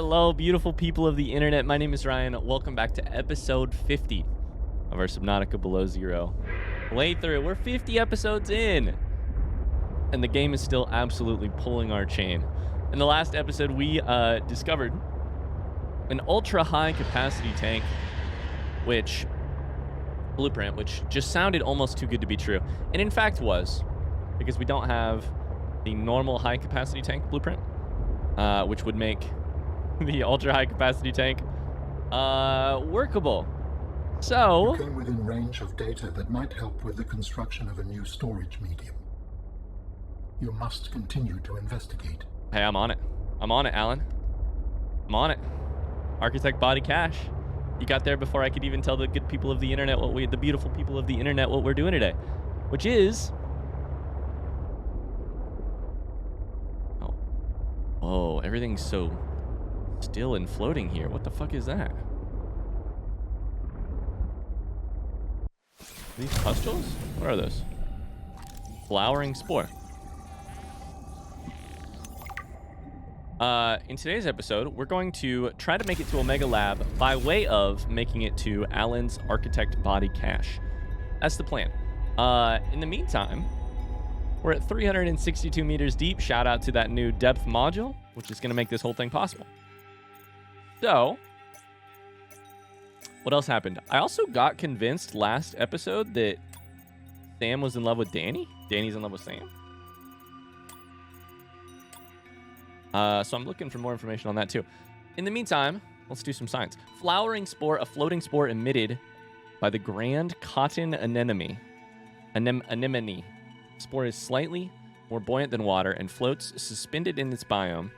Hello, beautiful people of the internet. My name is Ryan. Welcome back to episode 50 of our Subnautica Below Zero playthrough. We're 50 episodes in, and the game is still absolutely pulling our chain. In the last episode, we discovered an ultra-high capacity tank, blueprint, which just sounded almost too good to be true. And in fact was, because we don't have the normal high capacity tank blueprint, which would make the ultra high capacity tank workable. So you came within range of data that might help with the construction of a new storage medium. You must continue to investigate. Hey, I'm on it. I'm on it, Alan. I'm on it. Architect Body Cash. You got there before I could even tell the good people of the internet the beautiful people of the internet what we're doing today, which is oh, everything's so still and floating here. What the fuck is that? Are these pustules? What are those? Flowering spore. In today's episode, we're going to try to make it to Omega Lab by way of making it to Alan's Architect Body Cache. That's the plan. In the meantime, we're at 362 meters deep. Shout out to that new depth module, which is going to make this whole thing possible. So, what else happened? I also got convinced last episode that Sam was in love with Danny. Danny's in love with Sam. So I'm looking for more information on that too. In the meantime, let's do some science. Flowering spore, a floating spore emitted by the grand cotton anemone. Anemone. Spore is slightly more buoyant than water and floats suspended in its biome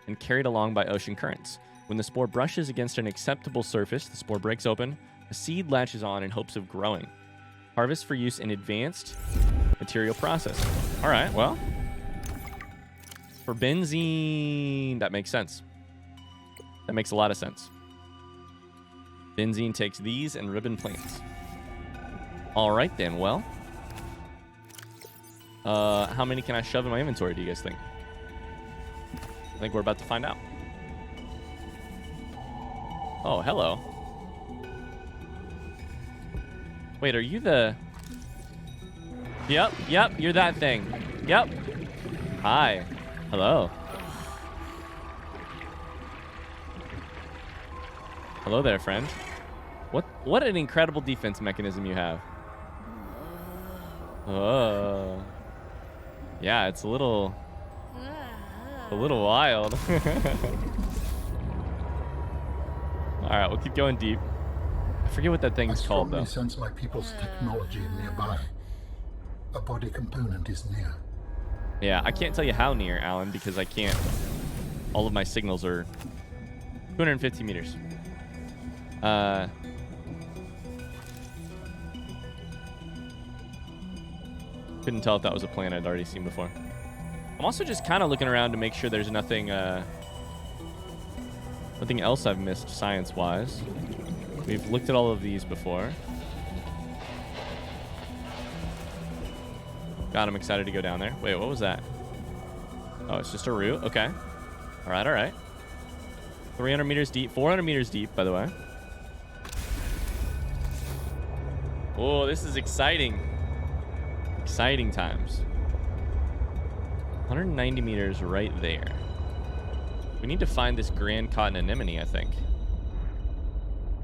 and carried along by ocean currents. When the spore brushes against an acceptable surface, the spore breaks open, a seed latches on in hopes of growing. Harvest for use in advanced material processing. All right, well, for benzene, that makes sense. That makes a lot of sense. Benzene takes these and ribbon plants. All right then, well, how many can I shove in my inventory, do you guys think? I think we're about to find out. Oh, hello. Wait, are you the... Yep, you're that thing. Yep. Hi. Hello. Hello there, friend. What an incredible defense mechanism you have. Oh. Yeah, it's a little wild. All right, we'll keep going deep. I forget what that thing's called, though. I strongly sense my people's technology nearby. A body component is near. Yeah, I can't tell you how near, Alan, because I can't. All of my signals are 250 meters. Couldn't tell if that was a plan I'd already seen before. I'm also just kind of looking around to make sure there's nothing, nothing else I've missed science-wise. We've looked at all of these before. God, I'm excited to go down there. Wait, what was that? Oh, it's just a root. Okay. All right, all right. 300 meters deep. 400 meters deep, by the way. Oh, this is exciting. Exciting times. 190 meters right there. We need to find this grand cotton anemone, I think.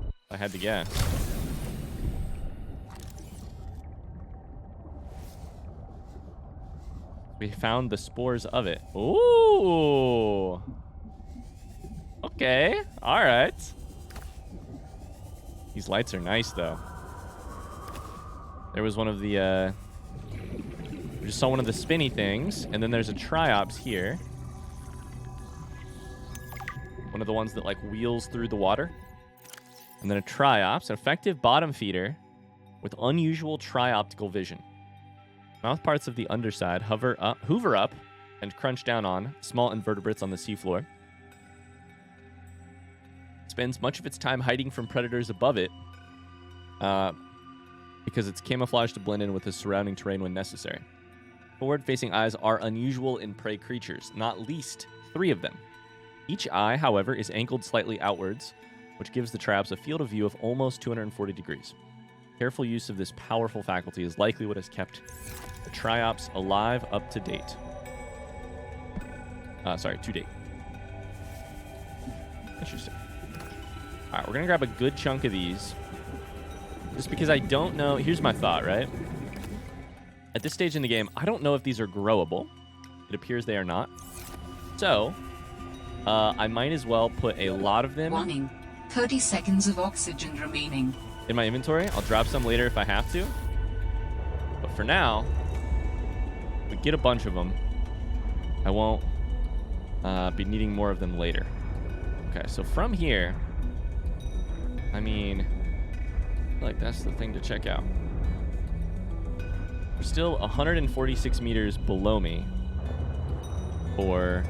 If I had to guess. We found the spores of it. Ooh. Okay. All right. These lights are nice, though. There was one of the, we just saw one of the spinny things, and then there's a triops here. One of the ones that, like, wheels through the water. And then a triops, an effective bottom feeder with unusual trioptical vision. Mouth parts of the underside hoover up and crunch down on small invertebrates on the seafloor. Spends much of its time hiding from predators above it because it's camouflaged to blend in with the surrounding terrain when necessary. Forward-facing eyes are unusual in prey creatures, not least 3 of them. Each eye, however, is angled slightly outwards, which gives the traps a field of view of almost 240 degrees. Careful use of this powerful faculty is likely what has kept the triops alive up to date. To date. Interesting. All right, we're going to grab a good chunk of these. Just because I don't know. Here's my thought, right? At this stage in the game, I don't know if these are growable. It appears they are not. So, I might as well put a lot of them. Warning. 30 seconds of oxygen remaining. In my inventory. I'll drop some later if I have to. But for now, if we get a bunch of them, I won't be needing more of them later. Okay, so from here, I mean, I feel like that's the thing to check out. We're still 146 meters below me for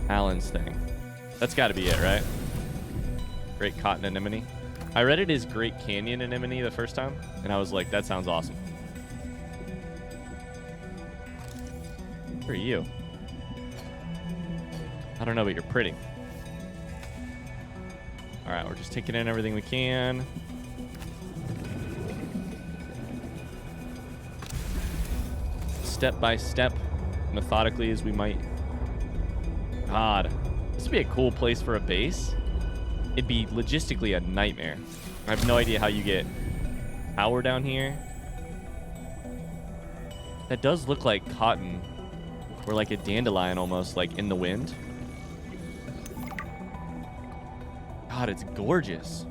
Alan's thing. That's got to be it, right? Great Cotton Anemone. I read it as Great Canyon Anemone the first time, and I was like, that sounds awesome. Who are you? I don't know, but you're pretty. All right, we're just taking in everything we can. Step by step, methodically as we might. God, this would be a cool place for a base. It'd be logistically a nightmare. I have no idea how you get power down here. That does look like cotton, or like a dandelion almost, like in the wind. God, it's gorgeous.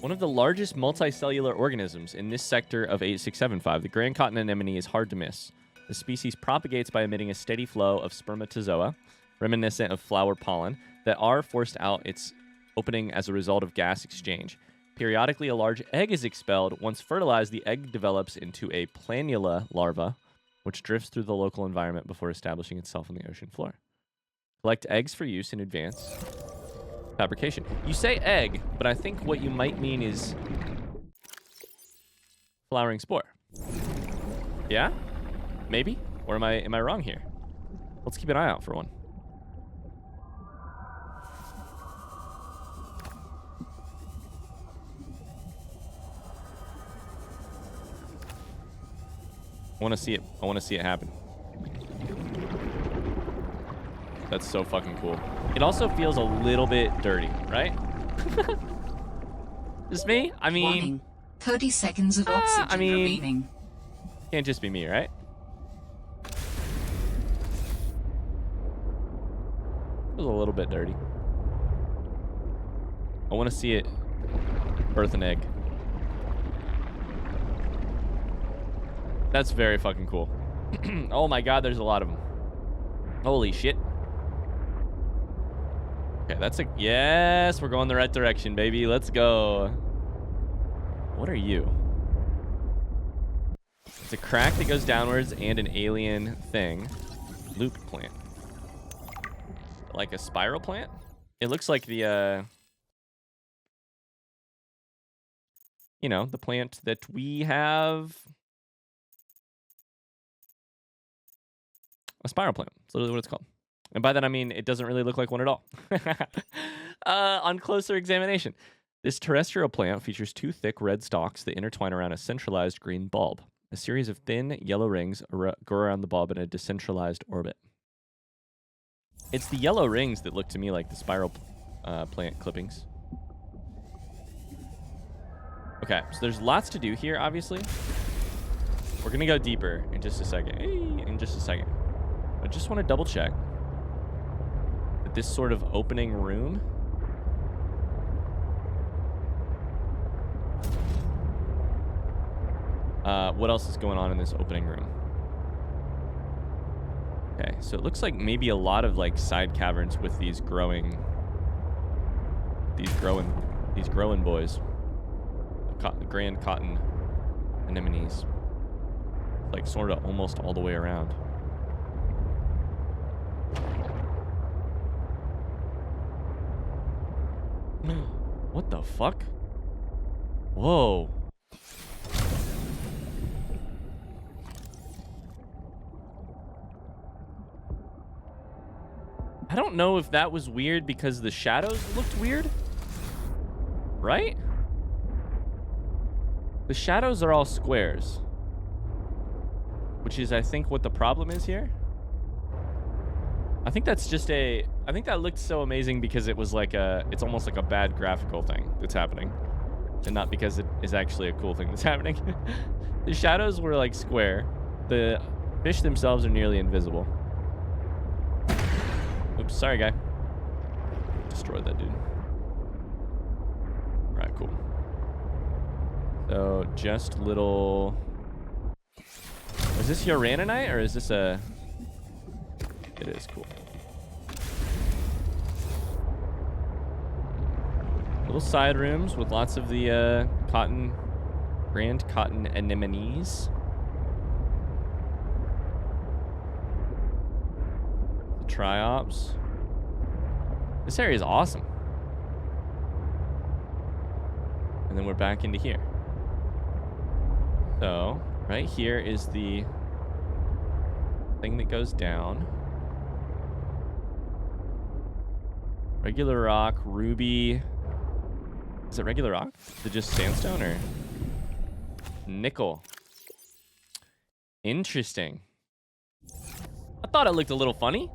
One of the largest multicellular organisms in this sector of 8675, the grand cotton anemone is hard to miss. The species propagates by emitting a steady flow of spermatozoa, reminiscent of flower pollen, that are forced out its opening as a result of gas exchange. Periodically, a large egg is expelled. Once fertilized, the egg develops into a planula larva, which drifts through the local environment before establishing itself on the ocean floor. Collect eggs for use in advanced fabrication. You say egg, but I think what you might mean is flowering spore. Yeah? Maybe? Or am I wrong here? Let's keep an eye out for one. I want to see it. I want to see it happen. That's so fucking cool. It also feels a little bit dirty, right? Just me? I mean... Warning. 30 seconds of oxygen remaining. Can't just be me, right? Feels a little bit dirty. I want to see it birth an egg. That's very fucking cool. Oh my god, there's a lot of them. Holy shit. Okay, that's a... Yes, we're going the right direction, baby. Let's go. What are you? It's a crack that goes downwards and an alien thing. Looped plant. Like a spiral plant? It looks like the, you know, the plant that we have. A spiral plant. That's literally what it's called. And by that, I mean, it doesn't really look like one at all. On closer examination, this terrestrial plant features two thick red stalks that intertwine around a centralized green bulb. A series of thin yellow rings grow around the bulb in a decentralized orbit. It's the yellow rings that look to me like the spiral plant clippings. Okay, so there's lots to do here, obviously. We're going to go deeper in just a second. I just want to double check that this sort of opening room what else is going on in this opening room? Okay, so it looks like maybe a lot of like side caverns with these growing boys. The grand cotton anemones. Like sort of almost all the way around. What the fuck? Whoa. I don't know if that was weird because the shadows looked weird. Right? The shadows are all squares. Which is, I think, what the problem is here. I think that's just a... I think that looked so amazing because it was like a... It's almost like a bad graphical thing that's happening. And not because it is actually a cool thing that's happening. The shadows were like square. The fish themselves are nearly invisible. Oops, sorry, guy. Destroyed that dude. Alright, cool. So, just little... Is this Uranite or is this a... It is, cool. Little side rooms with lots of the grand cotton anemones. The triops. This area is awesome. And then we're back into here. So, right here is the thing that goes down. Regular rock, ruby. Is it regular rock? Is it just sandstone or nickel? Interesting. I thought it looked a little funny.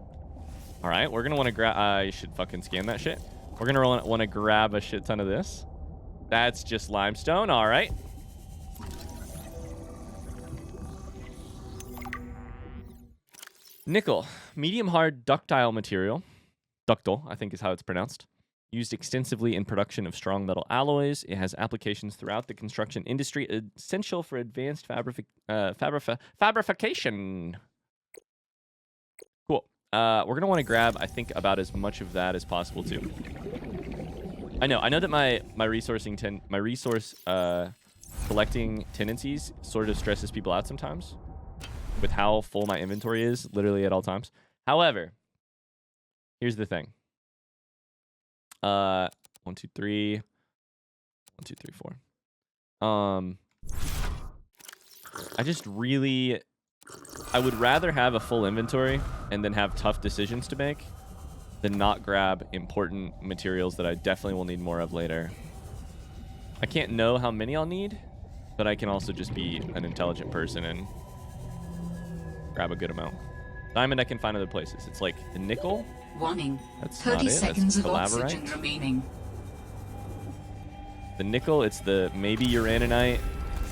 All right, we're gonna want to grab. I should fucking scan that shit. We're gonna want to grab a shit ton of this. That's just limestone. All right. Nickel, medium hard ductile material. Ductile, I think is how it's pronounced. Used extensively in production of strong metal alloys. It has applications throughout the construction industry, essential for advanced fabrication. Cool. We're going to want to grab, I think, about as much of that as possible, too. I know that my resource collecting tendencies sort of stresses people out sometimes with how full my inventory is, literally at all times. However, here's the thing. 1, 2, 3. 1, 2, 3, 4. I just really... I would rather have a full inventory and then have tough decisions to make than not grab important materials that I definitely will need more of later. I can't know how many I'll need, but I can also just be an intelligent person and grab a good amount. Diamond I can find other places. It's like the nickel. Warning. That's 30 seconds of oxygen Calaverite. remaining. The nickel, it's the maybe uraninite,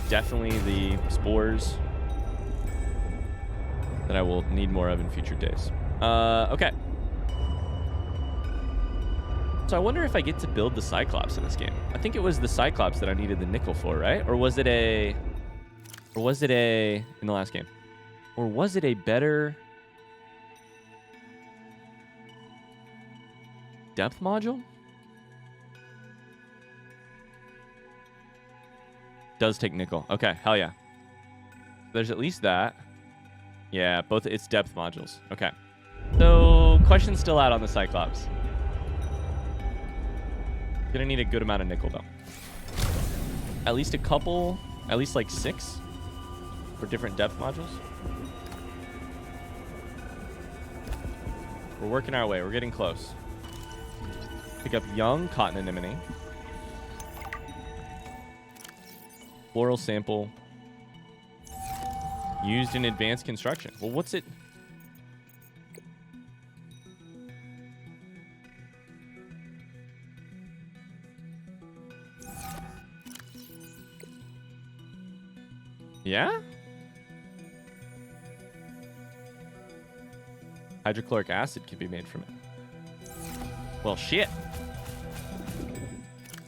definitely the spores that I will need more of in future days. Okay. So I wonder if I get to build the Cyclops in this game. I think it was the Cyclops that I needed the nickel for, right? Or was it in the last game? Or was it a better depth module? Does take nickel. Okay, hell yeah. There's at least that. Yeah, both it's depth modules. Okay. So, question's still out on the Cyclops. Gonna need a good amount of nickel though. At least a couple, at least like 6 for different depth modules. We're working our way. We're getting close. Pick up young cotton anemone. Floral sample. Used in advanced construction. Well, what's it? Yeah? Hydrochloric acid can be made from it. Well, shit.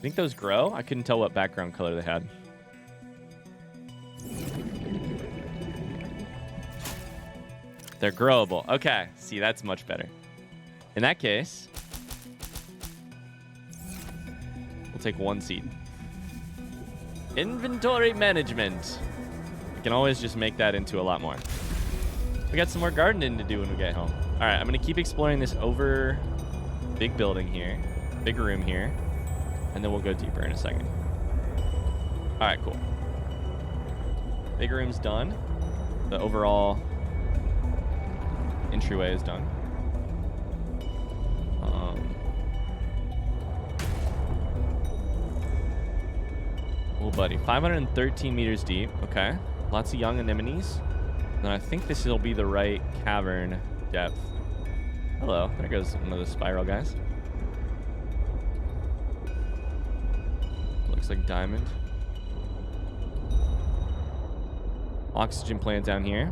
Think those grow? I couldn't tell what background color they had. They're growable. Okay. See, that's much better. In that case, we'll take 1 seed. Inventory management. We can always just make that into a lot more. We got some more gardening to do when we get home. All right, I'm going to keep exploring this over big building here, big room here, and then we'll go deeper in a second. All right, cool. Big room's done. The overall entryway is done. buddy. 513 meters deep. Okay. Lots of young anemones. And I think this will be the right cavern depth. Hello. There goes one of the spiral guys. Looks like diamond. Oxygen plant down here.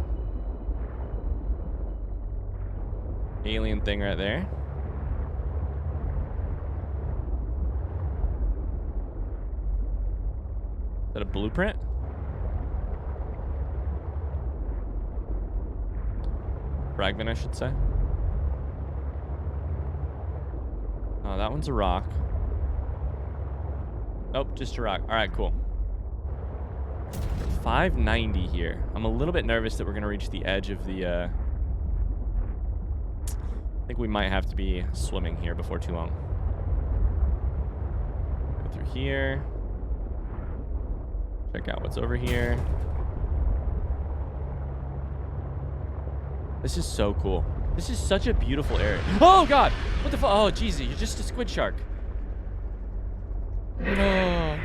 Alien thing right there. Is that a blueprint? Fragment, I should say. Oh, that one's a rock. Nope, just a rock. All right, cool. 590 here. I'm a little bit nervous that we're going to reach the edge of the... I think we might have to be swimming here before too long. Go through here. Check out what's over here. This is so cool. This is such a beautiful area. Oh, God! What the fuck? Oh, jeez, you're just a squid shark. Oh.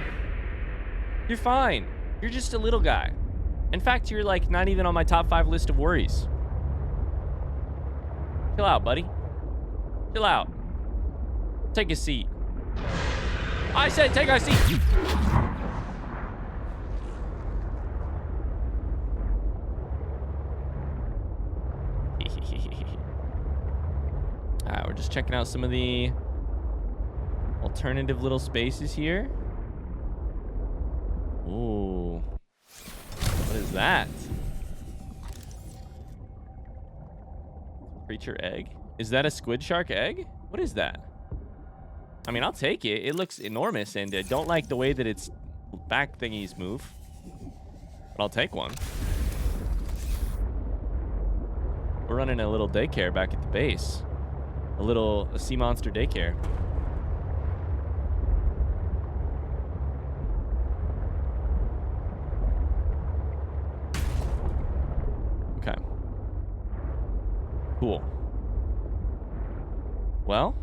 You're fine. You're just a little guy. In fact, you're like not even on my top 5 list of worries. Chill out, buddy. Chill out. Take a seat. I said take a seat. Alright, we're just checking out some of the alternative little spaces here. Ooh. What is that? Creature egg? Is that a squid shark egg? What is that? I mean, I'll take it. It looks enormous, and I don't like the way that its back thingies move. But I'll take one. We're running a little daycare back at the base. A sea monster daycare. Okay. Cool. Well.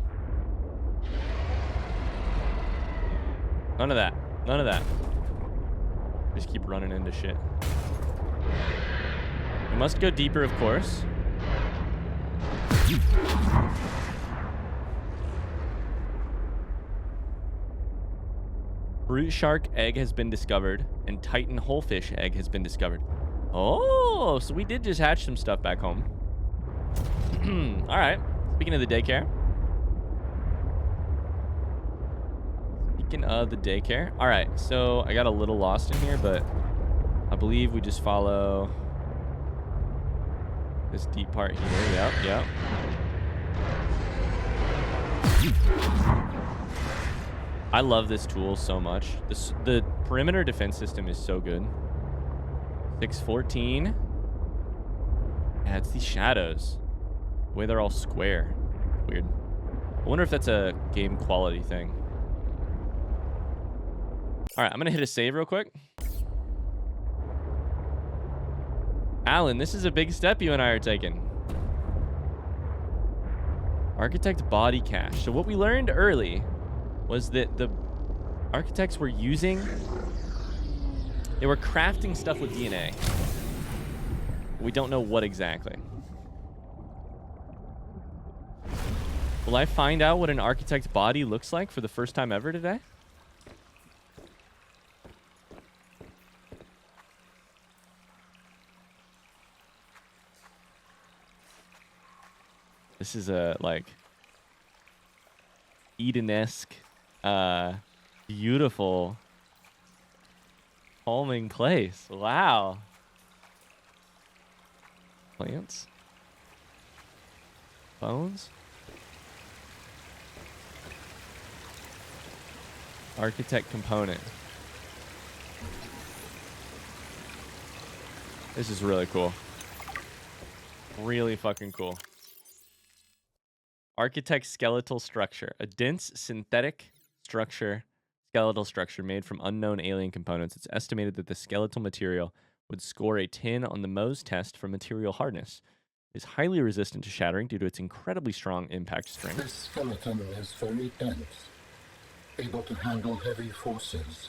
None of that. None of that. Just keep running into shit. We must go deeper, of course. Brute shark egg has been discovered, and Titan wholefish egg has been discovered. Oh, so we did just hatch some stuff back home. All right. Speaking of the daycare. Speaking of the daycare. All right. So I got a little lost in here, but I believe we just follow this deep part here. Yep, yep. I love this tool so much. The perimeter defense system is so good. 614. Yeah, it's these shadows. The way they're all square. Weird. I wonder if that's a game quality thing. All right, I'm going to hit a save real quick. Alan, this is a big step you and I are taking. Architect body cache. So what we learned early was that the architects were they were crafting stuff with DNA. We don't know what exactly. Will I find out what an architect's body looks like for the first time ever today? This is a, like, Eden-esque, beautiful, calming place. Wow. Plants. Bones. Architect component. This is really cool. Really fucking cool. Architect skeletal structure. A dense synthetic skeletal structure made from unknown alien components. It's estimated that the skeletal material would score a 10 on the Mohs test for material hardness. It is highly resistant to shattering due to its incredibly strong impact strength. This skeleton is very dense, able to handle heavy forces.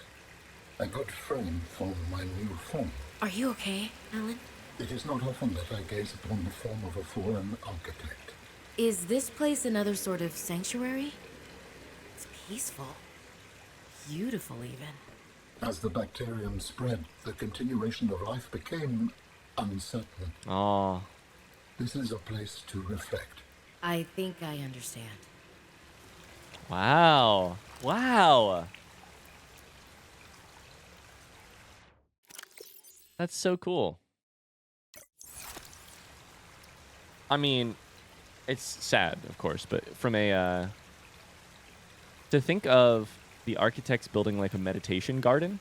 A good frame for my new form. Are you okay, Alan? It is not often that I gaze upon the form of a fallen architect. Is this place another sort of sanctuary? It's peaceful. Beautiful, even. As the bacterium spread, the continuation of life became uncertain. Oh. This is a place to reflect. I think I understand. Wow. Wow. That's so cool. I mean, it's sad, of course, but from a to think of the architects building like a meditation garden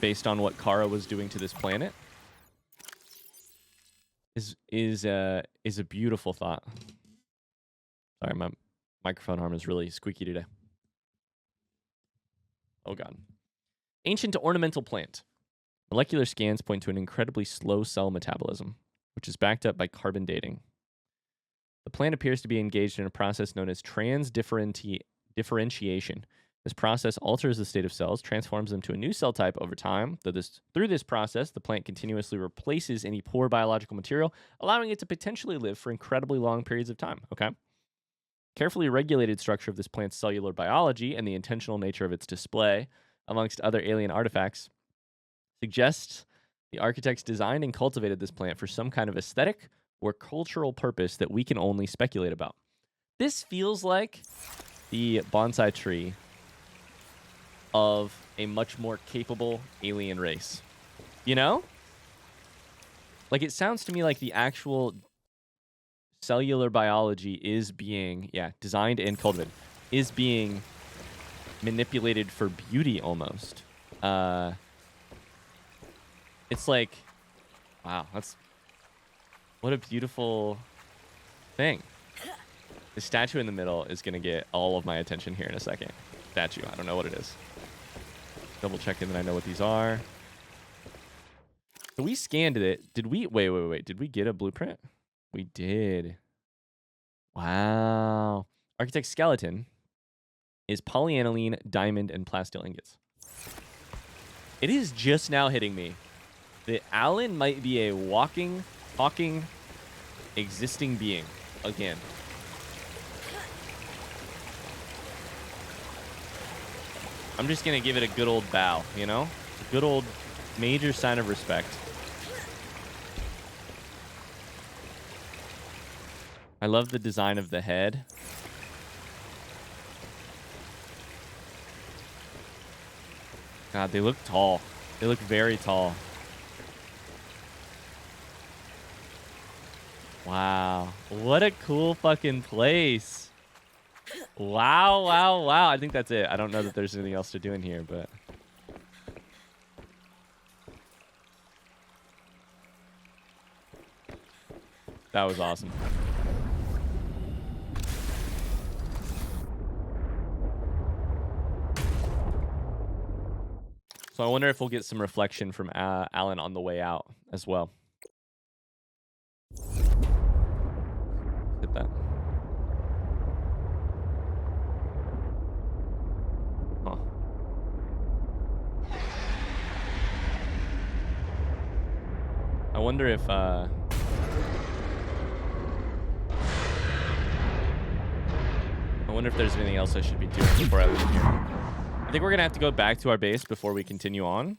based on what Kara was doing to this planet is a beautiful thought. Sorry, my microphone arm is really squeaky today. Oh god. Ancient ornamental plant. Molecular scans point to an incredibly slow cell metabolism, which is backed up by carbon dating. The plant appears to be engaged in a process known as differentiation. This process alters the state of cells, transforms them to a new cell type over time. Through this process, the plant continuously replaces any poor biological material, allowing it to potentially live for incredibly long periods of time. Okay. Carefully regulated structure of this plant's cellular biology and the intentional nature of its display, amongst other alien artifacts, suggests the architects designed and cultivated this plant for some kind of aesthetic or cultural purpose that we can only speculate about. This feels like the bonsai tree of a much more capable alien race. You know? Like, it sounds to me like the actual cellular biology is being, designed and cultivated, is being manipulated for beauty almost. It's like, wow, what a beautiful thing. The statue in the middle is going to get all of my attention here in a second. Statue, I don't know what it is. Double checking that I know what these are. So we scanned it. Did we, wait. Did we get a blueprint? We did. Wow. Architect's skeleton is polyaniline, diamond, and plasteel ingots. It is just now hitting me that Alan might be a walking, talking, existing being again. I'm just going to give it a good old bow, you know? A good old major sign of respect. I love the design of the head. God, they look tall. They look very tall. Wow. What a cool fucking place. Wow. I think that's it. I don't know that there's anything else to do in here, but... that was awesome. So I wonder if we'll get some reflection from Alan on the way out as well. Hit that. Huh. I wonder if there's anything else I should be doing before I leave here. I think we're gonna have to go back to our base before we continue on.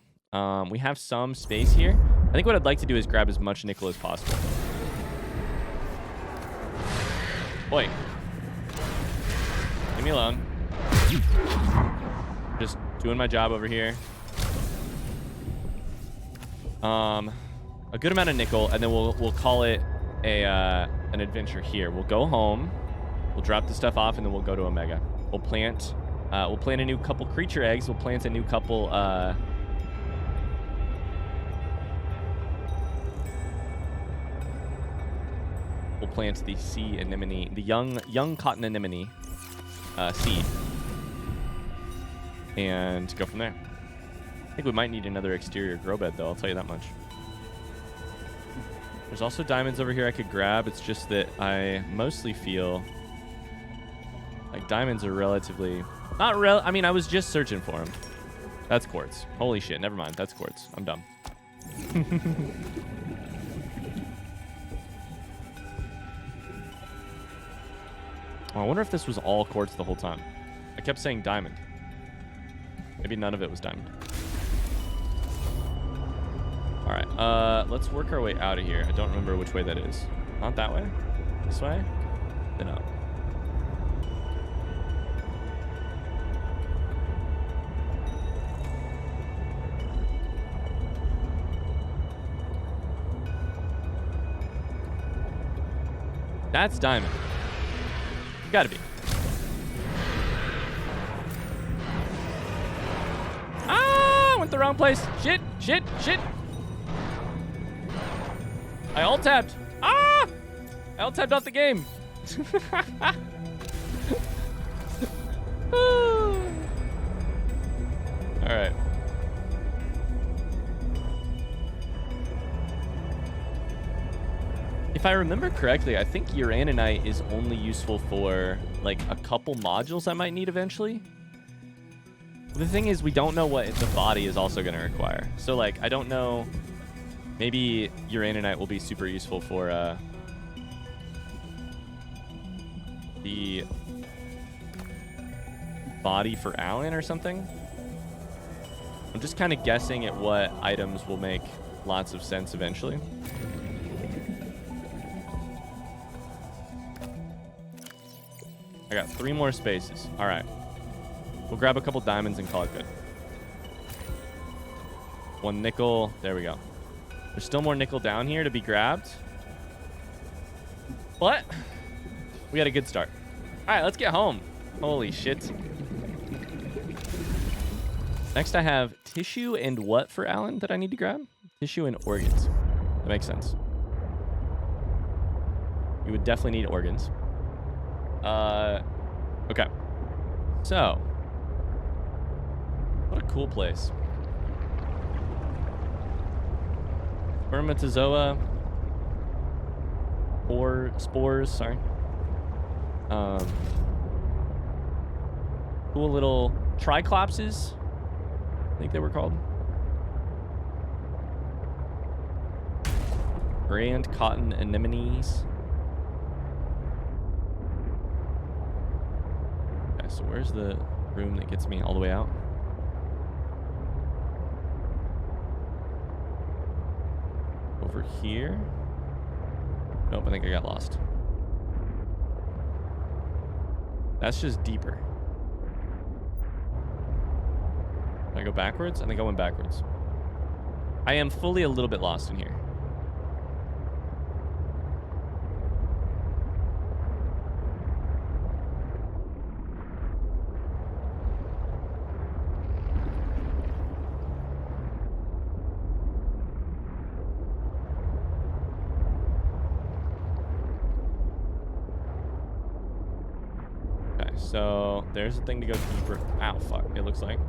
We have some space here. I think what I'd like to do is grab as much nickel as possible. Boy. Leave me alone. Just doing my job over here. A good amount of nickel, and then we'll call it an adventure here. We'll go home. We'll drop the stuff off, and then we'll go to Omega. We'll plant a new couple creature eggs. We'll plant a new couple we'll plant the sea anemone, the young cotton anemone seed, and go from there. I think we might need another exterior grow bed, though. I'll tell you that much. There's also diamonds over here I could grab. It's just that I mostly feel Like, diamonds are relatively... Not real... I mean, I was just searching for them. That's quartz. Holy shit, never mind. That's quartz. I'm dumb. Oh, I wonder if this was all quartz the whole time. I kept saying diamond. Maybe none of it was diamond. All right, let's work our way out of here. I don't remember which way that is. Not that way? This way? Then up. That's diamond. Gotta be. Ah! Went the wrong place. Shit, shit, shit. I alt-tabbed. Ah! I alt-tabbed off the game. All right. If I remember correctly, I think uraninite is only useful for like a couple modules I might need eventually. The thing is, we don't know what the body is also going to require. So like, I don't know. Maybe uraninite will be super useful for the body for Alan or something. I'm just kind of guessing at what items will make lots of sense eventually. I got 3 more spaces. All right. We'll grab a couple diamonds and call it good. 1 nickel. There we go. There's still more nickel down here to be grabbed. But we got a good start. All right, let's get home. Holy shit. Next, I have tissue and what for Alan that I need to grab? Tissue and organs. That makes sense. You would definitely need organs. Okay. So, what a cool place. Spermatozoa or spores, sorry. Cool little triclopses, I think they were called. Grand cotton anemones. Okay, so where's the room that gets me all the way out? Over here? Nope, I think I got lost. That's just deeper. Can I go backwards? I think I went backwards. I am fully a little bit lost in here. So there's the thing to go deeper. Ow, fuck. It looks like.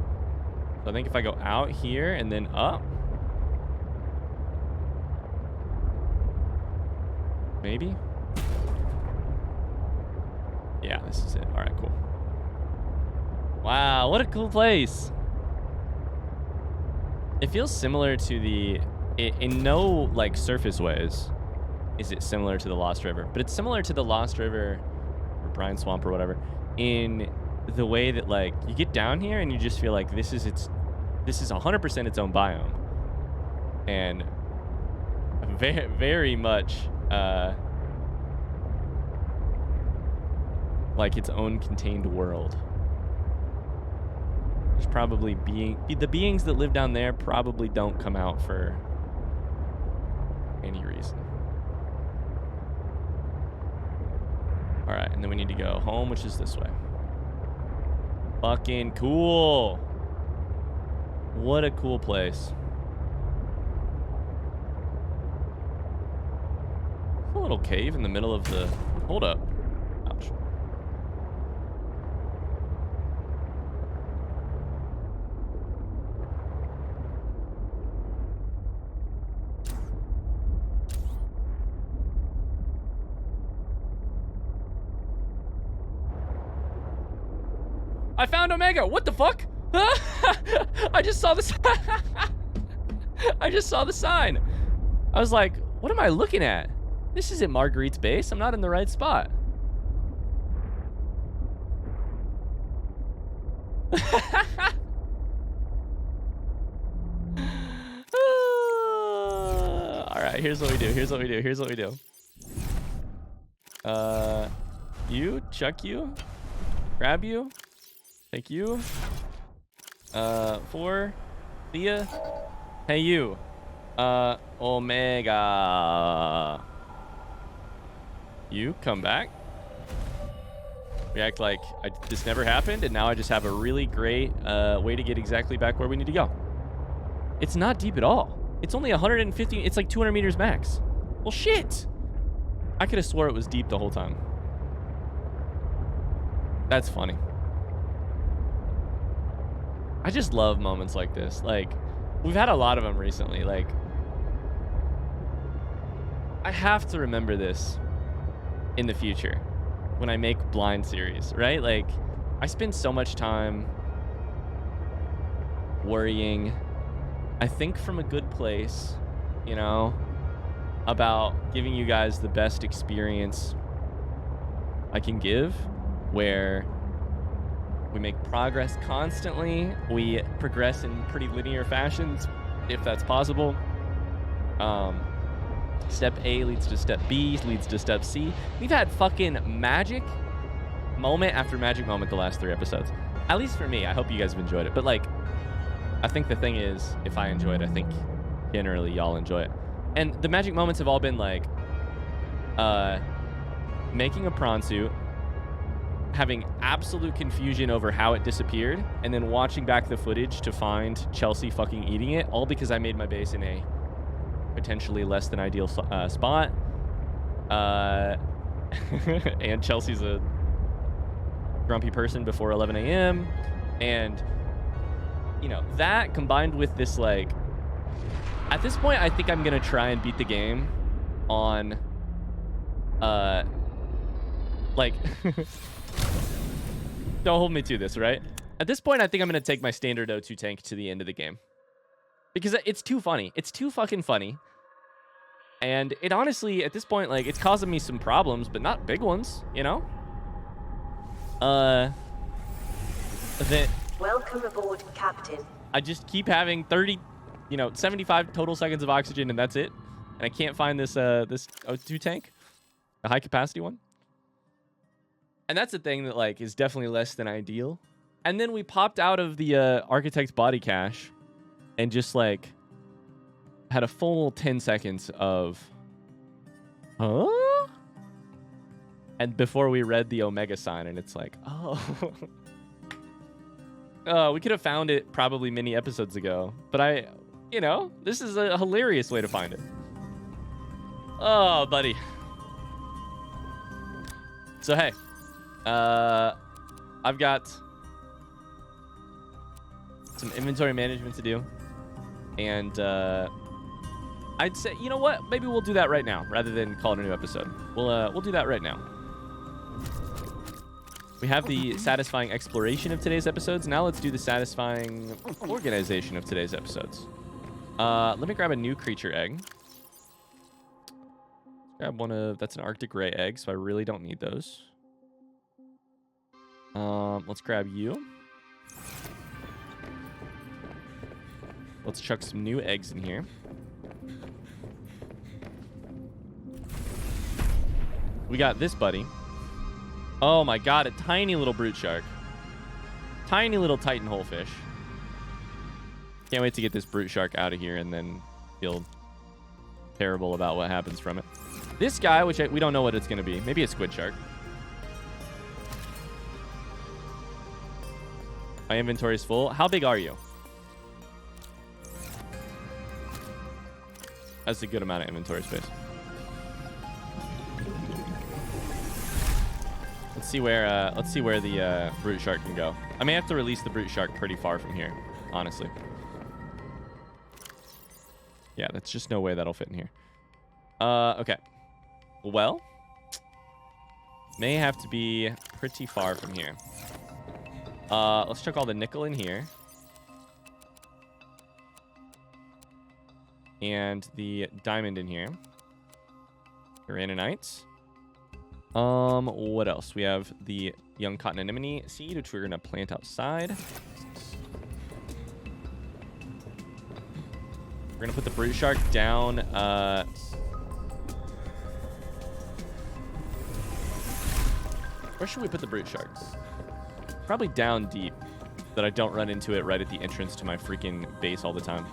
So I think if I go out here and then up. Maybe. Yeah, this is it. All right, cool. Wow, what a cool place. It feels similar to the... in no, like, surface ways is it similar to the Lost River. But it's similar to the Lost River or Brine Swamp or whatever. In the way that, like, you get down here and you just feel like this is 100% its own biome, and very, very much like its own contained world. There's probably the beings that live down there probably don't come out for any reason. All right, and then we need to go home, which is this way. Fucking cool. What a cool place. A little cave in the middle of the... Hold up. Ouch. I found Omega. What the fuck? I just saw the I just saw the sign. I was like, what am I looking at? This isn't Marguerite's base. I'm not in the right spot. All right, here's what we do. You, chuck you, grab you, take you. 4, Thea. Hey you. Omega. You come back. We act like this never happened, and now I just have a really great way to get exactly back where we need to go. It's not deep at all. It's only 150. It's like 200 meters max. Well, shit. I could have swore it was deep the whole time. That's funny. I just love moments like this. Like, we've had a lot of them recently. Like, I have to remember this in the future when I make blind series, right? Like, I spend so much time worrying. I think from a good place, you know, about giving you guys the best experience I can give, where we make progress constantly. We progress in pretty linear fashions, if that's possible. Step A leads to step B, leads to step C. We've had fucking magic moment after magic moment the last 3 episodes. At least for me. I hope you guys have enjoyed it. But, like, I think the thing is, if I enjoy it, I think generally y'all enjoy it. And the magic moments have all been, like, making a prawn suit, having absolute confusion over how it disappeared, and then watching back the footage to find Chelsea fucking eating it, all because I made my base in a potentially less than ideal spot. And Chelsea's a grumpy person before 11 a.m. And, you know, that combined with this, like, at this point, I think I'm going to try and beat the game on, like... Don't hold me to this, right? At this point, I think I'm going to take my standard O2 tank to the end of the game. Because it's too funny. It's too fucking funny. And it honestly, at this point, like, it's causing me some problems, but not big ones, you know? Welcome aboard, Captain. I just keep having 75 total seconds of oxygen, and that's it. And I can't find this this O2 tank, a high capacity one. And that's the thing that, like, is definitely less than ideal. And then we popped out of the architect's body cache and just, like, had a full 10 seconds of, huh? And before we read the Omega sign, and it's like, oh. We could have found it probably many episodes ago. But this is a hilarious way to find it. Oh, buddy. So, hey. I've got some inventory management to do, and I'd say, you know what? Maybe we'll do that right now rather than call it a new episode. We'll do that right now. We have the satisfying exploration of today's episodes. Now let's do the satisfying organization of today's episodes. Let me grab a new creature egg. Grab that's an Arctic Ray egg, so I really don't need those. Let's grab you. Let's chuck some new eggs in here. We got this buddy. Oh my god, a tiny little brute shark. Tiny little titan holefish. Can't wait to get this brute shark out of here and then feel terrible about what happens from it. This guy, which we don't know what it's going to be. Maybe a squid shark. My inventory is full. How big are you? That's a good amount of inventory space. Let's see where the brute shark can go. I may have to release the brute shark pretty far from here, honestly. Yeah, that's just no way that'll fit in here. Okay. Well, may have to be pretty far from here. Let's chuck all the nickel in here. And the diamond in here. Uranite. What else? We have the young cotton anemone seed, which we're going to plant outside. We're going to put the brute shark down. Where should we put the brute shark? Probably down deep, that I don't run into it right at the entrance to my freaking base all the time.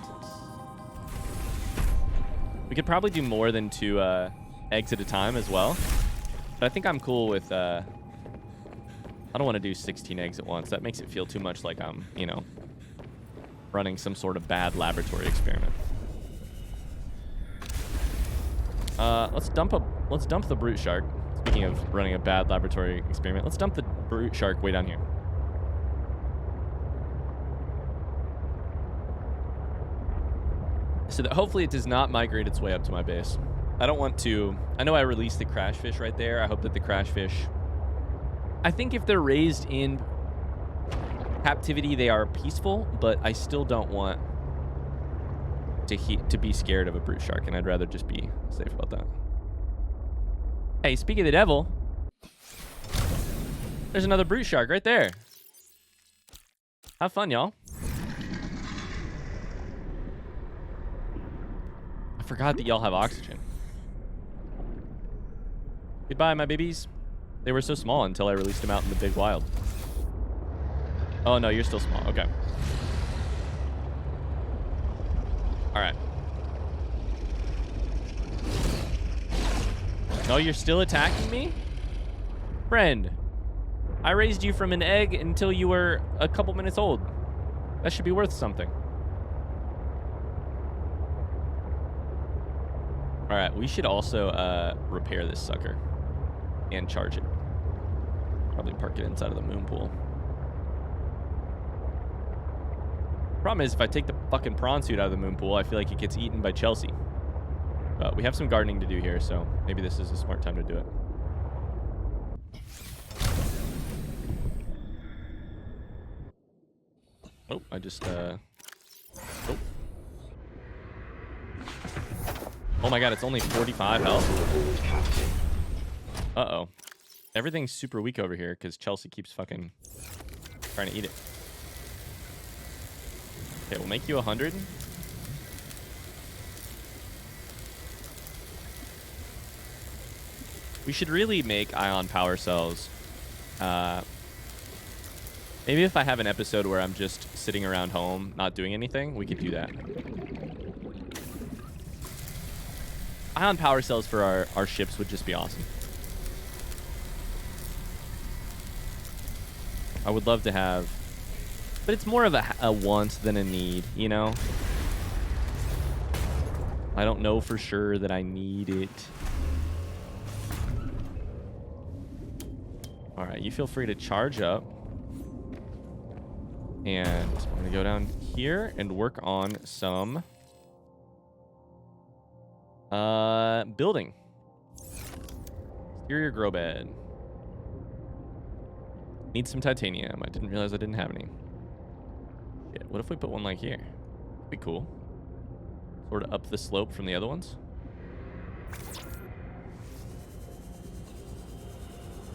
We could probably do more than 2 eggs at a time as well. But I think I'm cool with... I don't want to do 16 eggs at once. That makes it feel too much like I'm, you know, running some sort of bad laboratory experiment. Let's dump the brute shark. Speaking of running a bad laboratory experiment, let's dump the brute shark way down here. So that hopefully it does not migrate its way up to my base. I don't want to... I know I released the crash fish right there. I hope that the crash fish... I think if they're raised in captivity, they are peaceful, but I still don't want to be scared of a brute shark, and I'd rather just be safe about that. Hey, speaking of the devil, there's another brute shark right there. Have fun, y'all. I forgot that y'all have oxygen. Goodbye, my babies. They were so small until I released them out in the big wild. Oh, no, you're still small. Okay. All right. No, you're still attacking me? Friend, I raised you from an egg until you were a couple minutes old. That should be worth something. All right, we should also repair this sucker and charge it. Probably park it inside of the moon pool. Problem is, if I take the fucking prawn suit out of the moon pool, I feel like it gets eaten by Chelsea. But we have some gardening to do here, so maybe this is a smart time to do it. Oh, I just, oh. Oh my god, it's only 45 health. Uh-oh. Everything's super weak over here because Chelsea keeps fucking trying to eat it. Okay, we'll make you 100. We should really make ion power cells. Maybe if I have an episode where I'm just sitting around home, not doing anything, we could do that. Ion power cells for our ships would just be awesome. I would love to have... But it's more of a want than a need, you know? I don't know for sure that I need it. Alright, you feel free to charge up. And I'm going to go down here and work on some... building. Exterior grow bed. Need some titanium. I didn't realize I didn't have any. Yeah, what if we put one like here? Be cool. Sort of up the slope from the other ones.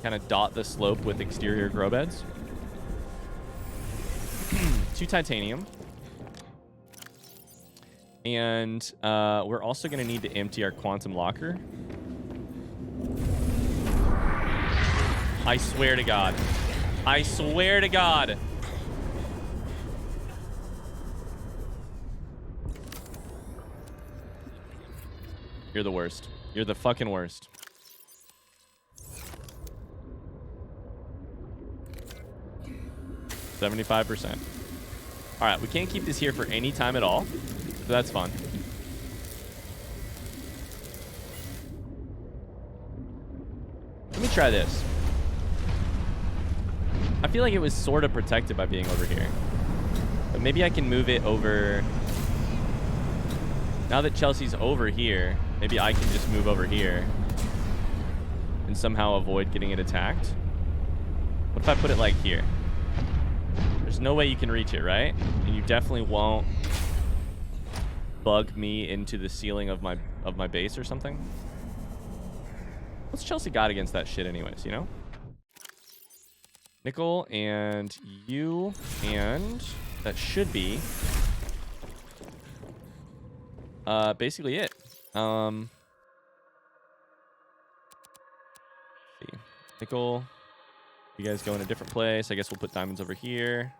Kind of dot the slope with exterior grow beds. 2 titanium. And we're also going to need to empty our quantum locker. I swear to God. I swear to God. You're the worst. You're the fucking worst. %. All right, we can't keep this here for any time at all. So that's fun. Let me try this. I feel like it was sort of protected by being over here. But maybe I can move it over. Now that Chelsea's over here, maybe I can just move over here and somehow avoid getting it attacked. What if I put it like here? There's no way you can reach it, right? And you definitely won't bug me into the ceiling of my base or something. What's Chelsea got against that shit anyways, you know? Nickel and you, and that should be basically it. See. Nickel, you guys go in a different place. I guess we'll put diamonds over here.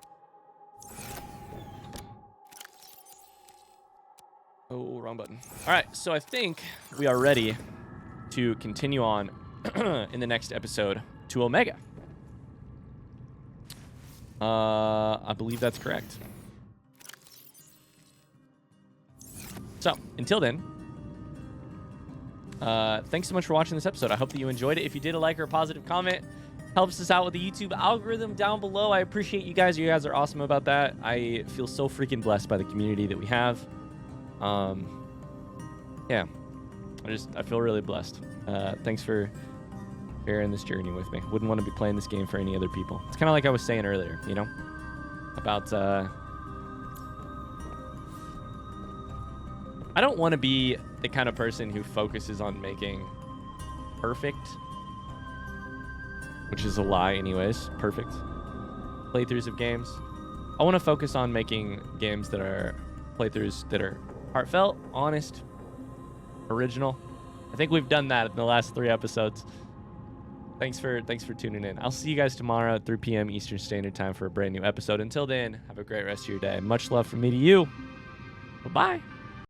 Oh, wrong button. All right, so I think we are ready to continue on in the next episode to Omega. I believe that's correct. So, until then, thanks so much for watching this episode. I hope that you enjoyed it. If you did, a like or a positive comment helps us out with the YouTube algorithm down below. I appreciate you guys. You guys are awesome about that. I feel so freaking blessed by the community that we have. Yeah, I feel really blessed. Thanks for sharing this journey with me. Wouldn't want to be playing this game for any other people. It's kind of like I was saying earlier, you know, about I don't want to be the kind of person who focuses on making perfect, which is a lie anyways, perfect playthroughs of games. I want to focus on making games that are playthroughs that are heartfelt, honest, original. I think we've done that in the last 3 episodes. Thanks for tuning in. I'll see you guys tomorrow at 3 p.m. Eastern Standard Time for a brand new episode. Until then, have a great rest of your day. Much love from me to you. Bye-bye.